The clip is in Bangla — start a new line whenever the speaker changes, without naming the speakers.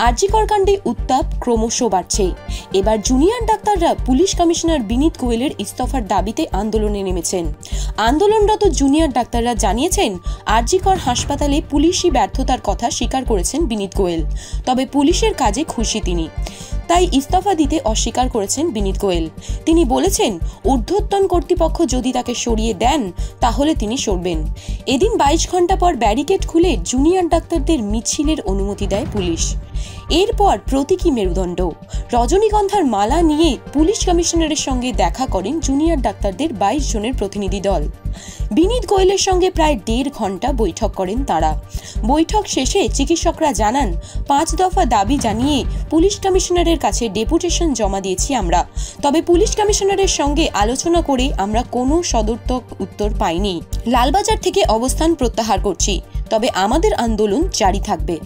আরজি কর কাণ্ডে উত্তাপ ক্রমশ বাড়ছে। এবার জুনিয়র ডাক্তাররা পুলিশ কমিশনার বিনীত গোয়েলের ইস্তফার দাবিতে আন্দোলনে নেমেছেন। আন্দোলনরত জুনিয়র ডাক্তাররা জানিয়েছেন, আরজি কর হাসপাতালে পুলিশি ব্যর্থতার কথা স্বীকার করেছেন বিনীত গোয়েল, তবে পুলিশের কাজে খুশি তিনি, তাই ইস্তফা দিতে অস্বীকার করেছেন বিনীত গোয়েল। তিনি বলেছেন, ঊর্ধ্বতন কর্তৃপক্ষ যদি তাকে সরিয়ে দেন তাহলে তিনি সরবেন। এদিন 22 ঘন্টা পর ব্যারিকেড খুলে জুনিয়র ডাক্তারদের মিছিলের অনুমতি দেয় পুলিশ। এরপর প্রতীকী মেরুদণ্ড, রজনীগন্ধার মালা নিয়ে পুলিশ কমিশনারের সঙ্গে দেখা করেন জুনিয়র ডাক্তারদের 22 জনের প্রতিনিধি দল। বিনীত গোয়েলের সঙ্গে প্রায় 1.5 ঘন্টা বৈঠক করেন তারা। বৈঠক শেষে চিকিৎসকরা জানান, 5 দফা দাবি জানিয়ে পুলিশ কমিশনারের কাছে ডেপুটেশন জমা দিয়েছি আমরা, তবে পুলিশ কমিশনারের সঙ্গে আলোচনা করে আমরা কোনো সদর্থক উত্তর পাইনি। লালবাজার থেকে অবস্থান প্রত্যাহার করছি, তবে আমাদের আন্দোলন জারি থাকবে।